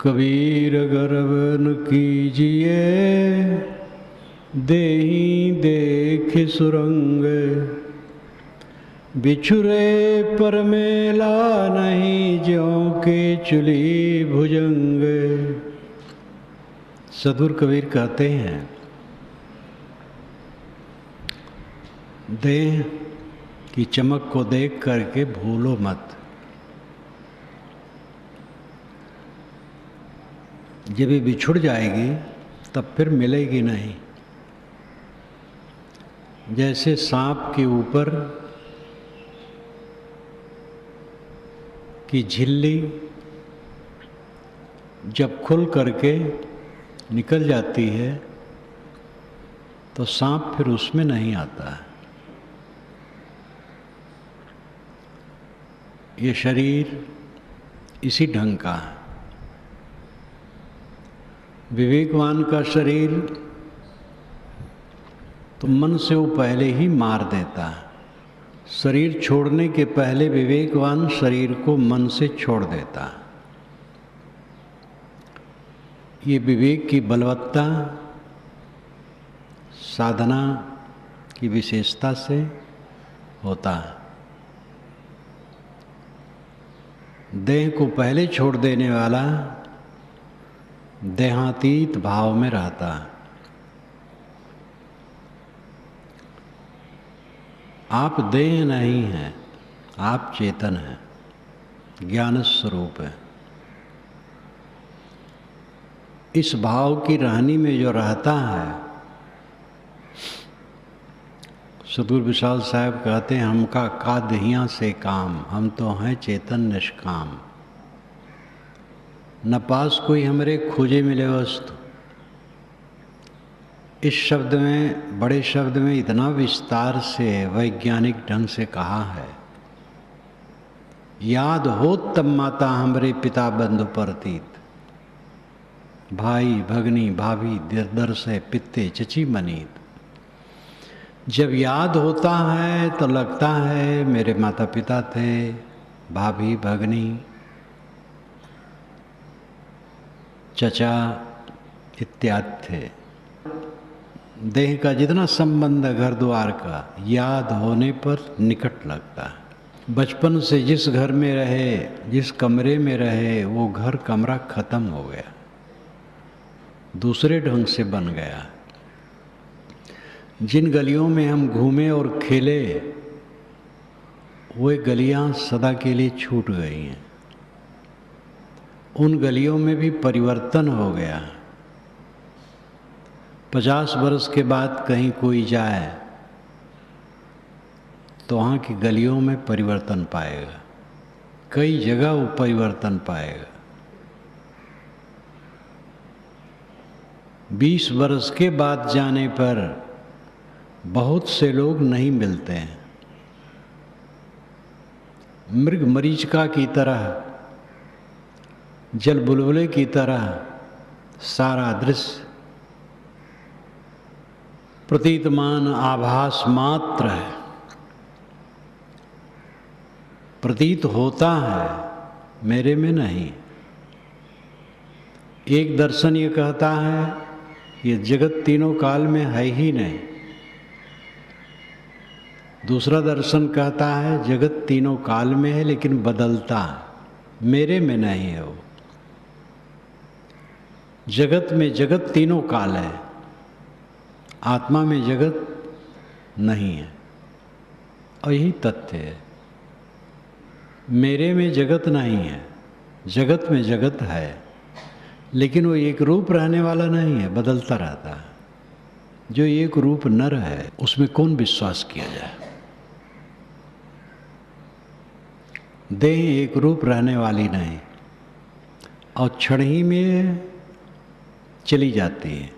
कबीर गर्व न कीजिए, देहि देख सुरंग। बिछुरे पर मेला नहीं, ज्यों के चुली भुजंग। सद्गुरु कबीर कहते हैं, देह की चमक को देख करके भूलो मत। जब ये बिछुड़ जाएगी तब फिर मिलेगी नहीं। जैसे सांप के ऊपर की झिल्ली जब खुल करके निकल जाती है तो सांप फिर उसमें नहीं आता है। ये शरीर इसी ढंग का है। विवेकवान का शरीर तो मन से वो पहले ही मार देता है। शरीर छोड़ने के पहले विवेकवान शरीर को मन से छोड़ देता है। ये विवेक की बलवत्ता साधना की विशेषता से होता है। देह को पहले छोड़ देने वाला देहातीत भाव में रहता है। आप देह नहीं हैं, आप चेतन हैं, ज्ञान स्वरूप है। इस भाव की रहनी में जो रहता है, सद्गुरु विशाल साहब कहते हैं, हमका का दहिया से काम, हम तो हैं चेतन निष्काम। न पास कोई हमरे खोजे मिले वस्तु। इस शब्द में, बड़े शब्द में इतना विस्तार से वैज्ञानिक ढंग से कहा है। याद हो तब माता हमरे पिता बंधु परतीत, भाई भगनी भाभी दर से पित्ते चची मनीत। जब याद होता है तो लगता है मेरे माता पिता थे, भाभी भगनी चचा इत्यादि थे। देह का जितना संबंध है घर द्वार का, याद होने पर निकट लगता है। बचपन से जिस घर में रहे, जिस कमरे में रहे, वो घर कमरा खत्म हो गया, दूसरे ढंग से बन गया। जिन गलियों में हम घूमे और खेले, वो गलियां सदा के लिए छूट गई हैं। उन गलियों में भी परिवर्तन हो गया। 50 वर्ष के बाद कहीं कोई जाए तो वहाँ की गलियों में परिवर्तन पाएगा, कई जगह वो परिवर्तन पाएगा। 20 वर्ष के बाद जाने पर बहुत से लोग नहीं मिलते हैं। मृग मरीचिका की तरह, जल बुलबुले की तरह सारा दृश्य प्रतीतमान आभास मात्र है, प्रतीत होता है, मेरे में नहीं। एक दर्शन ये कहता है ये जगत तीनों काल में है ही नहीं। दूसरा दर्शन कहता है जगत तीनों काल में है लेकिन बदलता है, मेरे में नहीं है वो। जगत में जगत तीनों काल है, आत्मा में जगत नहीं है। और यही तथ्य है, मेरे में जगत नहीं है, जगत में जगत है, लेकिन वो एक रूप रहने वाला नहीं है, बदलता रहता है। जो एक रूप नर है उसमें कौन विश्वास किया जाए। देह एक रूप रहने वाली नहीं, और क्षण ही में चली जाती है।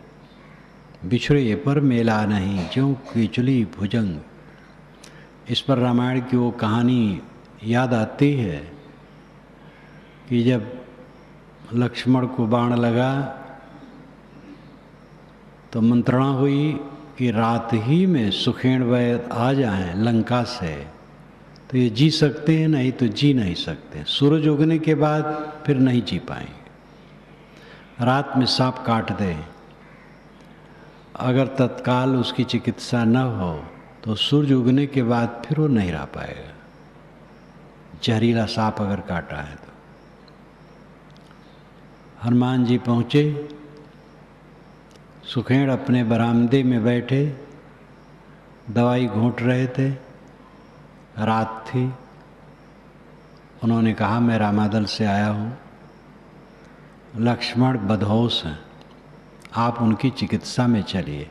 बिछड़े पर मेला नहीं, ज्यों कीचुली भुजंग। इस पर रामायण की वो कहानी याद आती है कि जब लक्ष्मण को बाण लगा तो मंत्रणा हुई कि रात ही में सुखेण वैद आ जाएं लंका से तो ये जी सकते हैं, नहीं तो जी नहीं सकते। सूरज उगने के बाद फिर नहीं जी पाएंगे। रात में सांप काट दे, अगर तत्काल उसकी चिकित्सा न हो तो सूरज उगने के बाद फिर वो नहीं रह पाएगा। जहरीला सांप अगर काटा है तो हनुमान जी पहुँचे, सुखेड़ अपने बरामदे में बैठे दवाई घोंट रहे थे। रात थी। उन्होंने कहा, मैं रामादल से आया हूँ, लक्ष्मण बदहोश हैं, आप उनकी चिकित्सा में चलिए।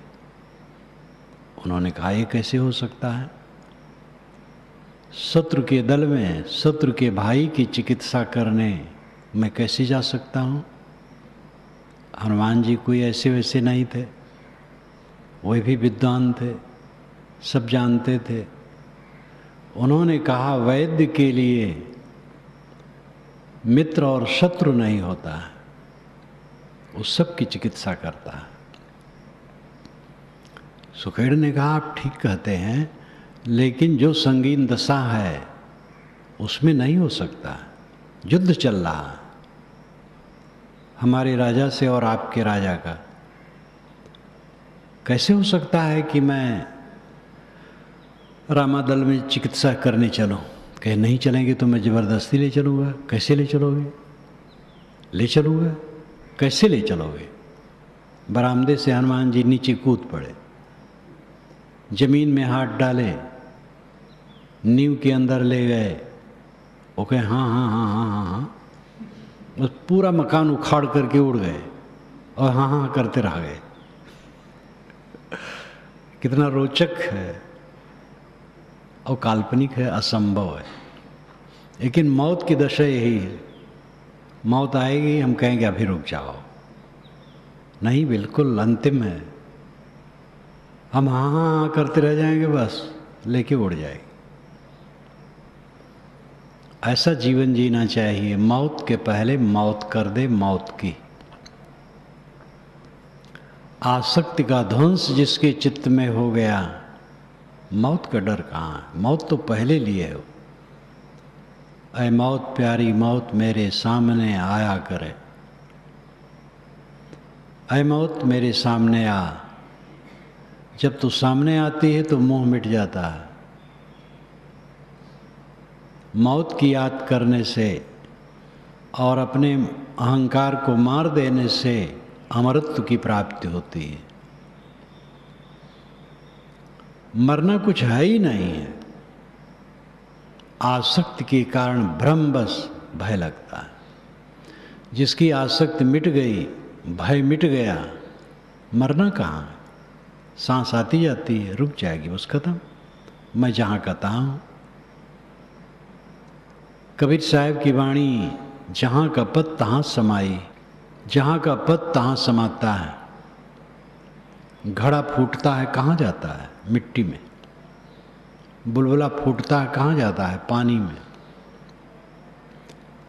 उन्होंने कहा, ये कैसे हो सकता है? शत्रु के दल में शत्रु के भाई की चिकित्सा करने मैं कैसे जा सकता हूँ? हनुमान जी कोई ऐसे वैसे नहीं थे, वे भी विद्वान थे, सब जानते थे। उन्होंने कहा, वैद्य के लिए मित्र और शत्रु नहीं होता है, वो सबकी चिकित्सा करता है। सुखेड़ ने कहा, आप ठीक कहते हैं, लेकिन जो संगीन दशा है उसमें नहीं हो सकता। युद्ध चल रहा है हमारे राजा से और आपके राजा का। कैसे हो सकता है कि मैं रामादल में चिकित्सा करने चलूं? कहे, नहीं चलेंगे तो मैं ज़बरदस्ती ले चलूँगा। कैसे ले चलोगे? ले चलूँगा। कैसे ले चलोगे? बरामदे से हनुमान जी नीचे कूद पड़े, जमीन में हाथ डाले, नींव के अंदर ले गए। वो कहे, हाँ हाँ हाँ हाँ हाँ हाँ, बस पूरा मकान उखाड़ करके उड़ गए और हाँ हाँ करते रह गए। कितना रोचक है और काल्पनिक है, असंभव है। लेकिन मौत की दशा यही है। मौत आएगी, हम कहेंगे अभी रुक जाओ। नहीं, बिल्कुल अंतिम है। हम हाँ हाँ हाँ करते रह जाएंगे, बस लेके उड़ जाएगी। ऐसा जीवन जीना चाहिए, मौत के पहले मौत कर दे मौत की। आसक्ति का ध्वंस जिसके चित्त में हो गया, मौत का डर कहाँ है? मौत तो पहले लिए हो। ऐ मौत प्यारी मौत मेरे सामने आया करे, ऐ मौत मेरे सामने आ। जब तू सामने आती है तो मुंह मिट जाता है। मौत की याद करने से और अपने अहंकार को मार देने से अमरत्व की प्राप्ति होती है। मरना कुछ है ही नहीं है। आसक्ति के कारण भ्रम बस भय लगता है। जिसकी आसक्ति मिट गई, भय मिट गया, मरना कहाँ है? सांस आती जाती है, रुक जाएगी, बस खत्म। मैं जहाँ का तहाँ हूँ। कबीर साहब की वाणी, जहाँ का पद तहाँ समाई। जहाँ का पद तहाँ समाता है। घड़ा फूटता है, कहाँ जाता है? मिट्टी में। बुलबुला फूटता है, कहाँ जाता है? पानी में।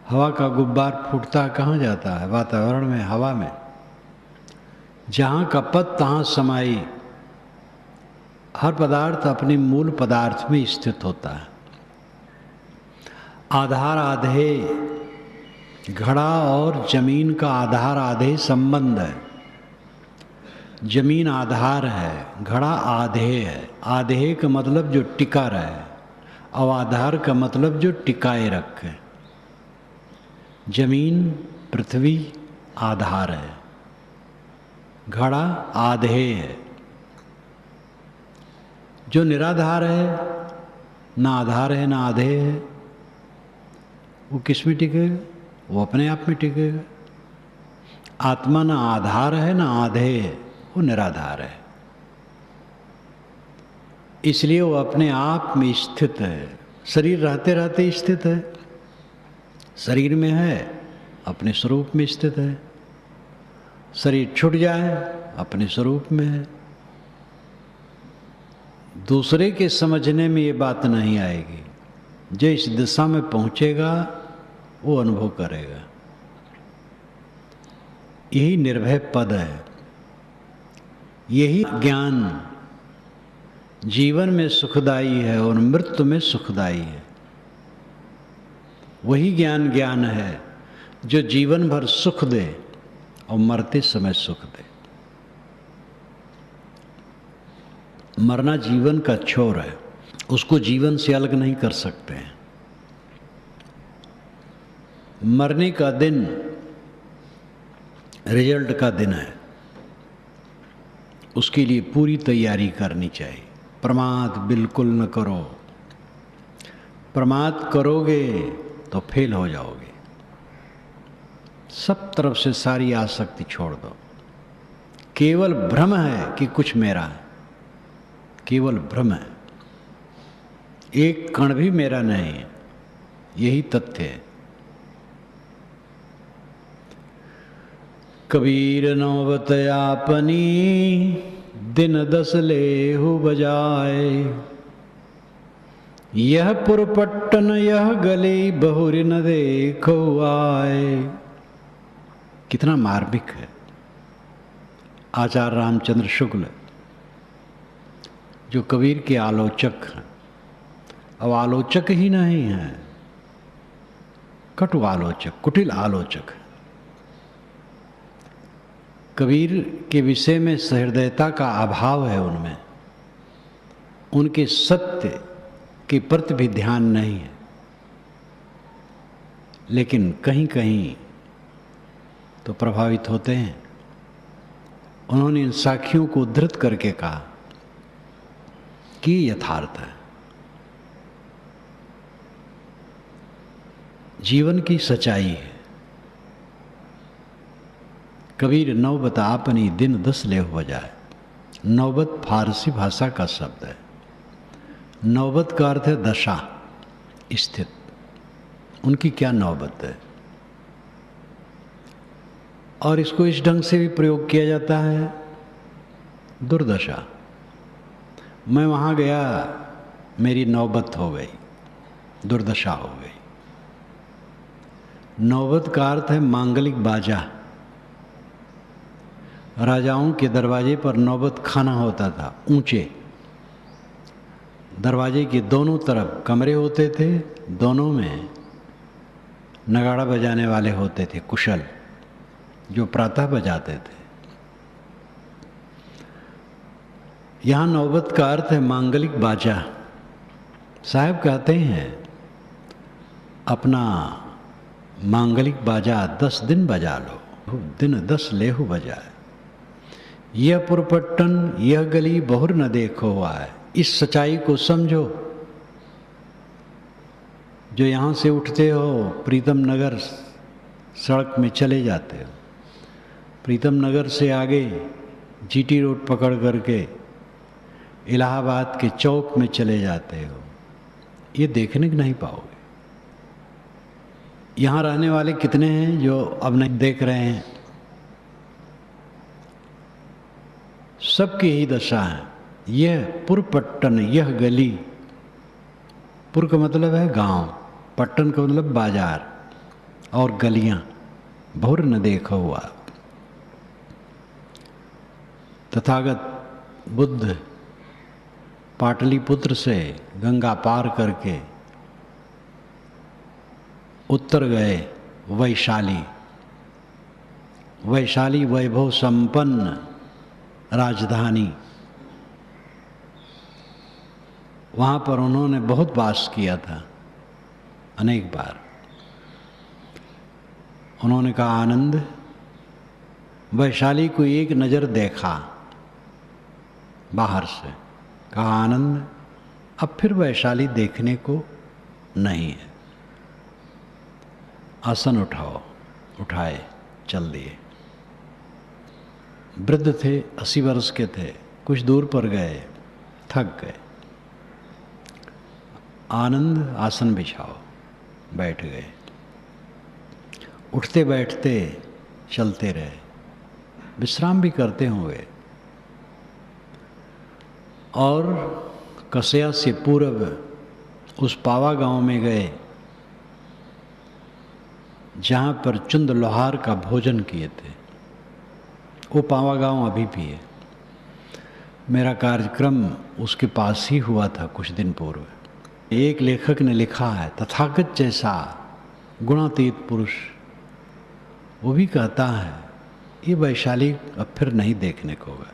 हवा का गुब्बार फूटता है, कहाँ जाता है? वातावरण में, हवा में। जहाँ का पद तहाँ समाई। हर पदार्थ अपने मूल पदार्थ में स्थित होता है। आधार आधे, घड़ा और जमीन का आधार आधे संबंध है। जमीन आधार है, घड़ा आधे है। आधे का मतलब जो टिका रहे, और आधार का मतलब जो टिकाए रखे। जमीन पृथ्वी आधार है, घड़ा आधे है। जो निराधार है, ना आधार है ना आधे है, वो किस में टिकेगा? वो अपने आप में टिकेगा। आत्मा ना आधार है ना आधे है, वो निराधार है। इसलिए वो अपने आप में स्थित है। शरीर रहते रहते स्थित है, शरीर में है, अपने स्वरूप में स्थित है। शरीर छूट जाए, अपने स्वरूप में है। दूसरे के समझने में ये बात नहीं आएगी। जो इस दिशा में पहुंचेगा वो अनुभव करेगा। यही निर्भय पद है। यही ज्ञान जीवन में सुखदायी है और मृत्यु में सुखदायी है। वही ज्ञान है जो जीवन भर सुख दे और मरते समय सुख दे। मरना जीवन का छोर है, उसको जीवन से अलग नहीं कर सकते हैं। मरने का दिन रिजल्ट का दिन है, उसके लिए पूरी तैयारी करनी चाहिए। प्रमाद बिल्कुल न करो, प्रमाद करोगे तो फेल हो जाओगे। सब तरफ से सारी आसक्ति छोड़ दो। केवल भ्रम है कि कुछ मेरा है, केवल भ्रम है, एक कण भी मेरा नहीं है, यही तथ्य है। कबीर नौबत आपनी दिन 10 लेहु बजाए, यह पुरपट्टन यह गली बहुरी न देखो आए। कितना मार्मिक है। आचार्य रामचंद्र शुक्ल जो कबीर के आलोचक हैं, अब आलोचक ही नहीं हैं, कटु आलोचक, कुटिल आलोचक। कबीर के विषय में सहृदयता का अभाव है उनमें, उनके सत्य के प्रति भी ध्यान नहीं है। लेकिन कहीं कहीं तो प्रभावित होते हैं। उन्होंने इन साखियों को उद्धृत करके कहा कि यथार्थ है, जीवन की सच्चाई है। कबीर नौबत आपनी दिन 10 लेहु बजाए। नौबत फारसी भाषा का शब्द है। नौबत का अर्थ है दशा, स्थित। उनकी क्या नौबत है। और इसको इस ढंग से भी प्रयोग किया जाता है, दुर्दशा। मैं वहाँ गया, मेरी नौबत हो गई, दुर्दशा हो गई। नौबत का अर्थ है मांगलिक बाजा। राजाओं के दरवाजे पर नौबत खाना होता था, ऊंचे दरवाजे के दोनों तरफ कमरे होते थे, दोनों में नगाड़ा बजाने वाले होते थे, कुशल, जो प्रातः बजाते थे। यहाँ नौबत का अर्थ है मांगलिक बाजा। साहब कहते हैं अपना मांगलिक बाजा 10 दिन बजा लो, दिन 10 लेहु बजाए। यह पुरपट्टन यह गली बहुर न देखो आए। इस सच्चाई को समझो। जो यहाँ से उठते हो, प्रीतम नगर सड़क में चले जाते हो, प्रीतम नगर से आगे जीटी रोड पकड़ करके इलाहाबाद के चौक में चले जाते हो, ये देखने को नहीं पाओगे। यहाँ रहने वाले कितने हैं जो अब नहीं देख रहे हैं। सबकी यही दशा है। यह पुरपट्टन यह गली, पुर का मतलब है गांव, पट्टन का मतलब बाजार, और गलियां बहुर न देखा हुआ। तथागत बुद्ध पाटलिपुत्र से गंगा पार करके उत्तर गए वैशाली। वैशाली वैभव संपन्न राजधानी, वहाँ पर उन्होंने बहुत वास किया था, अनेक बार। उन्होंने कहा आनंद, वैशाली को एक नज़र देखा बाहर से, कहा आनंद अब फिर वैशाली देखने को नहीं है। आसन उठाओ, उठाए, चल दिए। वृद्ध थे, 80 वर्ष के थे, कुछ दूर पर गए, थक गए। आनंद आसन बिछाओ, बैठ गए। उठते बैठते चलते रहे, विश्राम भी करते होंगे। और कसया से पूर्व उस पावा गांव में गए जहाँ पर चुंद लोहार का भोजन किए थे। वो पावा गांव अभी भी है। मेरा कार्यक्रम उसके पास ही हुआ था कुछ दिन पूर्व। एक लेखक ने लिखा है, तथागत जैसा गुणातीत पुरुष, वो भी कहता है ये वैशाली अब फिर नहीं देखने को होगा।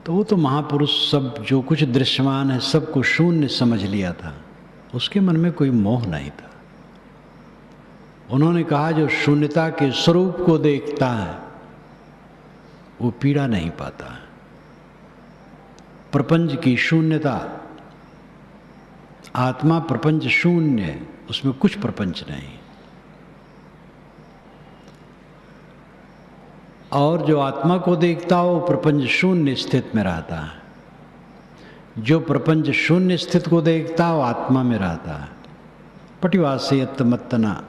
तो वो तो महापुरुष सब जो कुछ दृश्यमान है सबको शून्य समझ लिया था, उसके मन में कोई मोह नहीं था। उन्होंने कहा जो शून्यता के स्वरूप को देखता है वो पीड़ा नहीं पाता है। प्रपंच की शून्यता, आत्मा प्रपंच शून्य, उसमें कुछ प्रपंच नहीं। और जो आत्मा को देखता हो प्रपंच शून्य स्थित में रहता है। जो प्रपंच शून्य स्थित को देखता हो आत्मा में रहता है। पटिवासेयत मत्तना,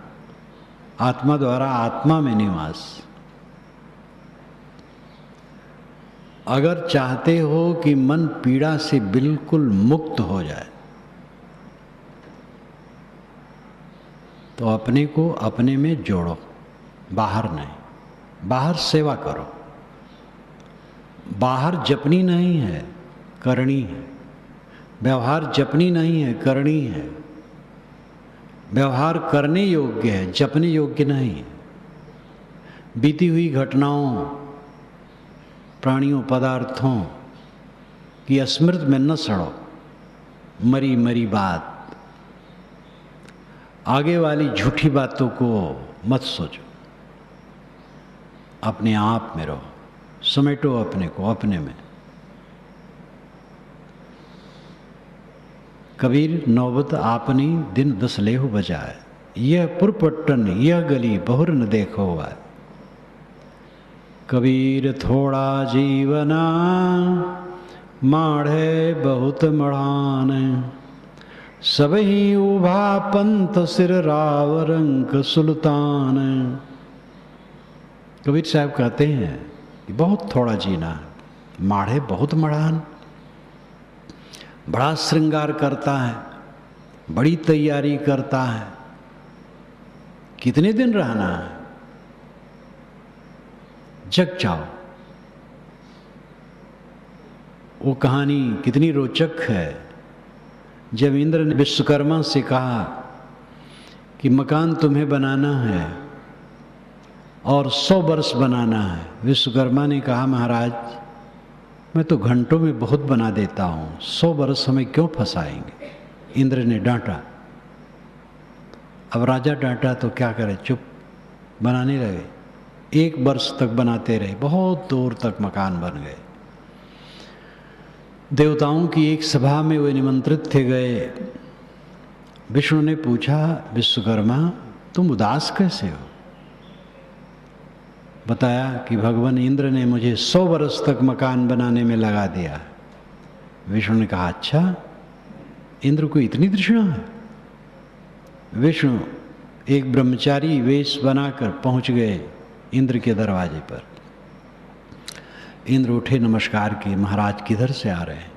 आत्मा द्वारा आत्मा में निवास। अगर चाहते हो कि मन पीड़ा से बिल्कुल मुक्त हो जाए तो अपने को अपने में जोड़ो, बाहर नहीं। बाहर सेवा करो, बाहर जपनी नहीं है, करनी है। व्यवहार जपनी नहीं है, करनी है। व्यवहार करने योग्य है, जपने योग्य नहीं है। बीती हुई घटनाओं, प्राणियों, पदार्थों की स्मृति में न सड़ो। मरी मरी बात, आगे वाली झूठी बातों को मत सोचो। अपने आप में रहो, समेटो अपने को अपने में। कबीर नौबत आपनी दिन 10 लेहु बजाए, यह पुरपट्टन यह गली बहुर न देखो हुआ। कबीर थोड़ा जीवना माढ़े बहुत मढ़ान, सब ही उभा पंत सिर राव रंक सुल्तान। कबीर साहब कहते हैं कि बहुत थोड़ा जीना, माढ़े बहुत मढ़ान। बड़ा श्रृंगार करता है, बड़ी तैयारी करता है। कितने दिन रहना है, जग जाओ। वो कहानी कितनी रोचक है। जब इंद्र ने विश्वकर्मा से कहा कि मकान तुम्हें बनाना है और 100 वर्ष बनाना है, विश्वकर्मा ने कहा महाराज मैं तो घंटों में बहुत बना देता हूँ, 100 वर्ष हमें क्यों फंसाएंगे। इंद्र ने डांटा। अब राजा डांटा तो क्या करे, चुप बनाने लगे। 1 वर्ष तक बनाते रहे, बहुत दूर तक मकान बन गए। देवताओं की एक सभा में वे निमंत्रित थे गए। विष्णु ने पूछा विश्वकर्मा तुम उदास कैसे हो। बताया कि भगवान इंद्र ने मुझे 100 वर्ष तक मकान बनाने में लगा दिया। विष्णु ने कहा अच्छा, इंद्र को इतनी तृष्णा है। विष्णु एक ब्रह्मचारी वेश बनाकर पहुंच गए इंद्र के दरवाजे पर। इंद्र उठे, नमस्कार किए। महाराज किधर से आ रहे हैं।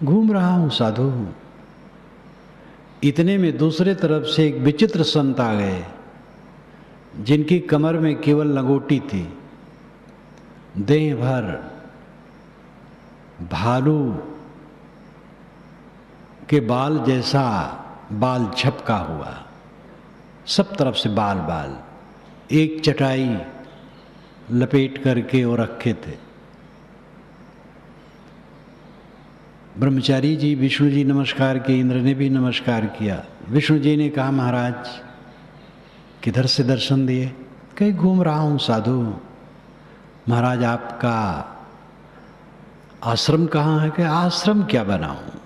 घूम रहा हूं, साधु हूं। इतने में दूसरे तरफ से एक विचित्र संत आ गए जिनकी कमर में केवल लंगोटी थी, देह भर भालू के बाल जैसा बाल झपका हुआ, सब तरफ से बाल बाल। एक चटाई लपेट करके वो रखे थे। ब्रह्मचारी जी विष्णु जी नमस्कार किए, इंद्र ने भी नमस्कार किया। विष्णु जी ने कहा महाराज किधर से दर्शन दिए। कहीं घूम रहा हूँ साधु। महाराज आपका आश्रम कहाँ है। कि आश्रम क्या बनाऊं,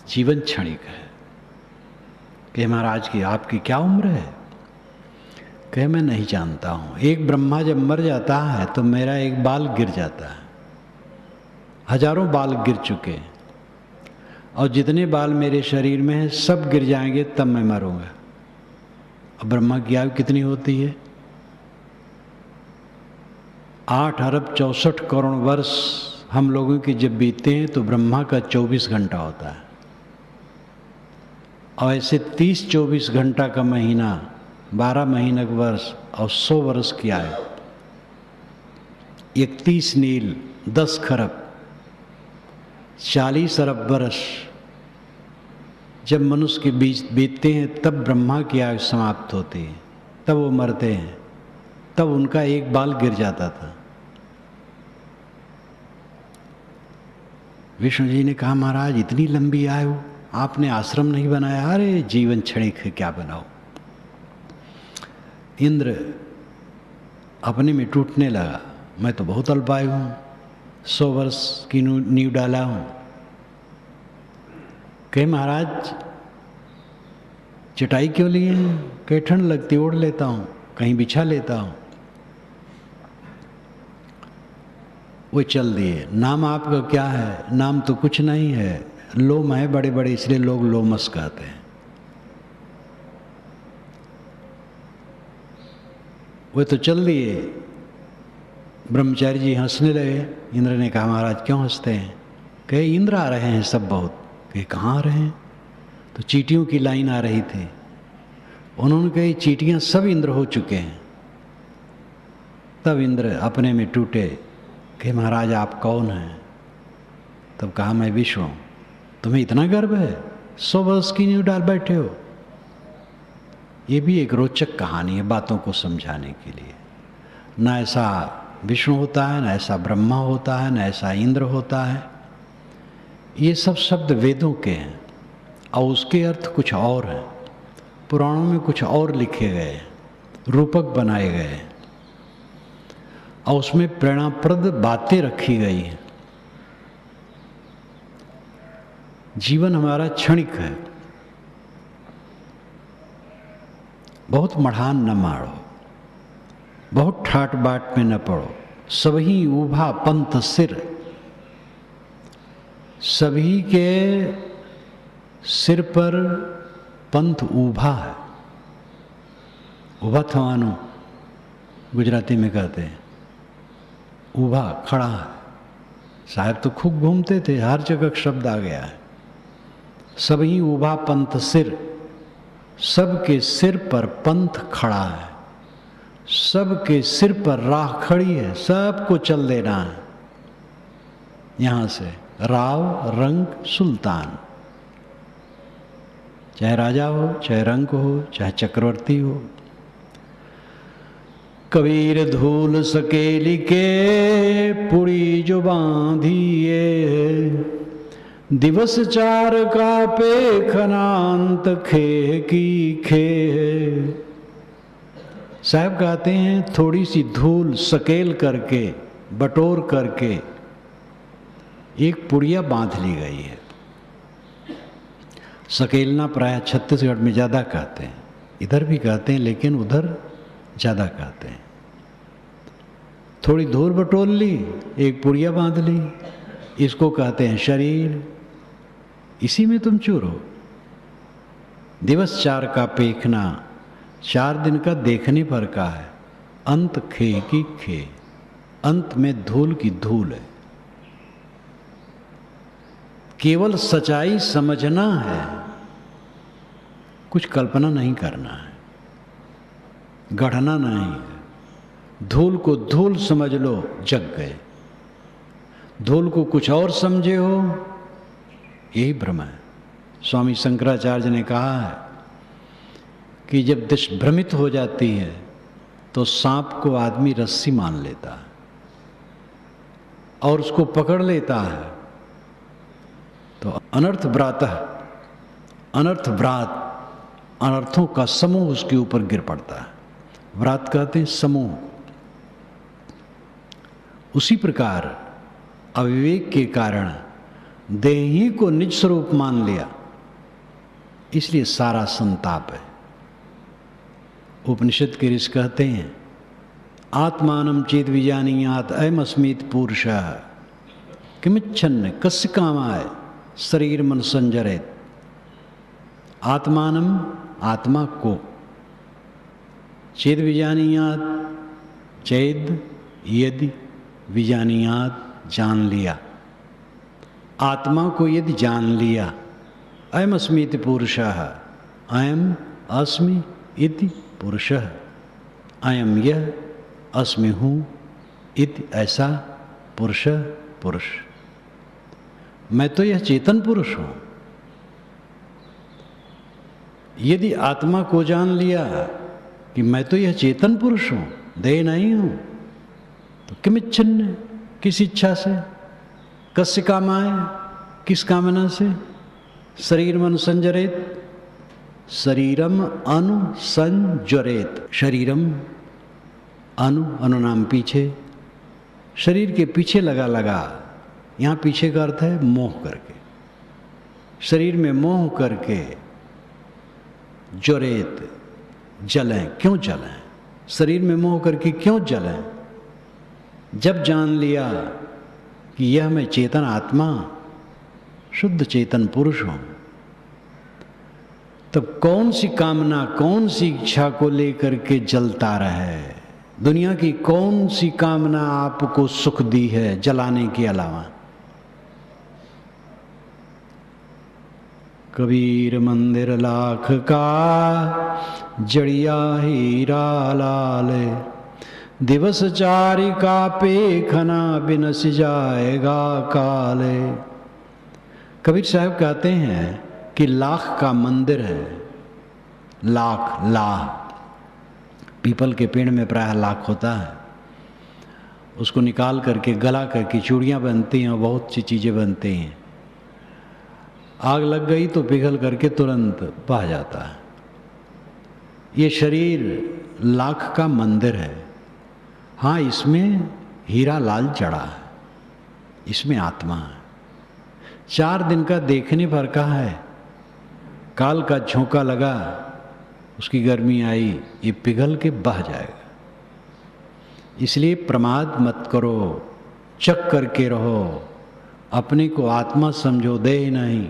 जीवन क्षणिक है। कि महाराज की आपकी क्या उम्र है। कहे मैं नहीं जानता हूँ। एक ब्रह्मा जब मर जाता है तो मेरा एक बाल गिर जाता है। हजारों बाल गिर चुके और जितने बाल मेरे शरीर में हैं सब गिर जाएंगे तब मैं मरूंगा। अब ब्रह्मा की आयु कितनी होती है। 8 अरब 64 करोड़ वर्ष हम लोगों के जब बीतते हैं तो ब्रह्मा का 24 घंटा होता है। और ऐसे 30-24 घंटा का महीना, 12 महीने का वर्ष और 100 वर्ष की आयु। 31 नील 10 खरब 40 अरब वर्ष जब मनुष्य के बीच बीतते हैं तब ब्रह्मा की आयु समाप्त होती है, तब वो मरते हैं। तब उनका एक बाल गिर जाता था। विष्णु जी ने कहा, महाराज इतनी लंबी आयु, आपने आश्रम नहीं बनाया? अरे जीवन क्षणिक है, क्या बनाओ। इंद्र अपने में टूटने लगा, मैं तो बहुत अल्पायु हूँ, 100 वर्ष की नींव डाला हूँ। कहे महाराज चटाई क्यों लिए? कहे ठंड लगती ओढ़ लेता हूँ, कहीं बिछा लेता हूँ। वो चल दिए। नाम आपका क्या है? नाम तो कुछ नहीं है, लोम है बड़े बड़े, इसलिए लोग लोमस कहते हैं। वो तो चल दिए। ब्रह्मचारी जी हंसने लगे। इंद्र ने कहा, महाराज क्यों हंसते हैं? कहे इंद्र आ रहे हैं सब बहुत। कहे कहाँ आ रहे हैं? तो चींटियों की लाइन आ रही थी। उन्होंने कही चींटियां सब इंद्र हो चुके हैं। तब इंद्र अपने में टूटे कि महाराज आप कौन हैं? तब कहा मैं विश्व हूँ। तुम्हें इतना गर्व है? 100 वर्ष की नींव डाल बैठे हो। ये भी एक रोचक कहानी है बातों को समझाने के लिए। ना ऐसा विष्णु होता है, ना ऐसा ब्रह्मा होता है, ना ऐसा इंद्र होता है। ये सब शब्द वेदों के हैं और उसके अर्थ कुछ और हैं। पुराणों में कुछ और लिखे गए, रूपक बनाए गए और उसमें प्रेरणाप्रद बातें रखी गई हैं। जीवन हमारा क्षणिक है। बहुत मढ़ान न मारो, बहुत ठाट बाट में न पड़ो। सभी ऊभा पंथ सिर, सभी के सिर पर पंथ ऊभा है। ऊभा थवानो गुजराती में कहते हैं, ऊभा खड़ा है। साहब तो खूब घूमते थे, हर जगह शब्द आ गया है। सभी ऊभा पंथ सिर, सबके सिर पर पंथ खड़ा है, सबके सिर पर राह खड़ी है, सबको चल देना है। यहां से राव रंग सुल्तान, चाहे राजा हो, चाहे रंक हो, चाहे चक्रवर्ती हो। कबीर धूल सकेली के पुड़ी जो बांधिए, दिवस 4 का पेखनांत खे की खे। साहब कहते हैं थोड़ी सी धूल सकेल करके, बटोर करके एक पुड़िया बांध ली गई है। सकेलना प्राय छत्तीसगढ़ में ज़्यादा कहते हैं, इधर भी कहते हैं लेकिन उधर ज़्यादा कहते हैं। थोड़ी धूल बटोर ली, एक पुड़िया बांध ली, इसको कहते हैं शरीर। इसी में तुम चूर हो। दिवस 4 का पेखना, 4 दिन का देखने पर का है। अंत खे की खे, अंत में धूल की धूल है। केवल सच्चाई समझना है, कुछ कल्पना नहीं करना है, गढ़ना नहीं है। धूल को धूल समझ लो, जग गए। धूल को कुछ और समझे हो, यही भ्रम है। स्वामी शंकराचार्य ने कहा है कि जब दृष्टि भ्रमित हो जाती है तो सांप को आदमी रस्सी मान लेता है और उसको पकड़ लेता है तो अनर्थ व्रातः, अनर्थ व्रात, अनर्थों का समूह उसके ऊपर गिर पड़ता है। व्रात कहते हैं समूह। उसी प्रकार अविवेक के कारण देही को निज स्वरूप मान लिया, इसलिए सारा संताप है। उपनिषद के ऋषि कहते हैं आत्मानं चेद विजानीयात् अयमस्मीति पुरुषः किमिच्छन् कस्य कामाय शरीर मन संजरेत। आत्मानं, आत्मा को, चेद विजानीयात्, चेद यदि, विजानीयात् जान लिया। आत्मा को यदि जान लिया, अयम अस्मीति पुरुषः, अयम अस्मि इति पुरुषः, अयम यह, अस्मि हूँ इति ऐसा पुरुष, पुरुष। मैं तो यह चेतन पुरुष हूँ। यदि आत्मा को जान लिया कि मैं तो यह चेतन पुरुष हूँ, देह नहीं हूँ तो किमिच्छिन्न, किस इच्छा से, कस्य कामाय, किस कामना से, शरीरम अनुसंजरेत, शरीरम अनुसंजरेत, शरीरम अनु नाम पीछे, शरीर के पीछे लगा, यहाँ पीछे का अर्थ है मोह करके, शरीर में मोह करके जरेत, जलें, क्यों जलें, शरीर में मोह करके क्यों जलें? जब जान लिया कि यह मैं चेतन आत्मा, शुद्ध चेतन पुरुष हूं, तब कौन सी कामना, कौन सी इच्छा को लेकर के जलता रहे? दुनिया की कौन सी कामना आपको सुख दी है जलाने के अलावा? कबीर मंदिर लाख का जड़िया हीरा लाल, दिवस चारिका पे खना बिनस जाएगा काले। कबीर साहब कहते हैं कि लाख का मंदिर है, लाख पीपल के पेड़ में प्रायः लाख होता है, उसको निकाल करके गला करके चूड़ियाँ बनती हैं, बहुत सी चीज़ें बनती हैं। आग लग गई तो पिघल करके तुरंत बह जाता है। ये शरीर लाख का मंदिर है। हाँ, इसमें हीरा लाल चढ़ा है, इसमें आत्मा है। 4 दिन का देखने पर कहा है, काल का झोंका लगा, उसकी गर्मी आई, ये पिघल के बह जाएगा। इसलिए प्रमाद मत करो, चक करके रहो, अपने को आत्मा समझो, देह नहीं।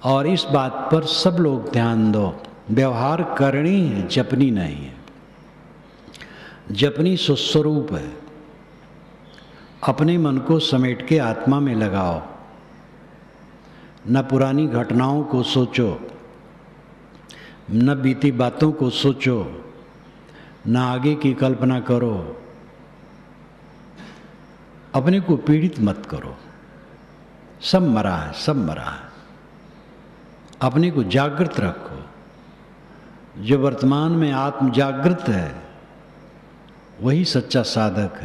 और इस बात पर सब लोग ध्यान दो, व्यवहार करनी है, जपनी नहीं है। जपनी सुस्वरूप है। अपने मन को समेट के आत्मा में लगाओ, न पुरानी घटनाओं को सोचो, न बीती बातों को सोचो, न आगे की कल्पना करो। अपने को पीड़ित मत करो, सब मरा है, सब मरा है। अपने को जागृत रखो। जो वर्तमान में आत्म जागृत है वही सच्चा साधक है।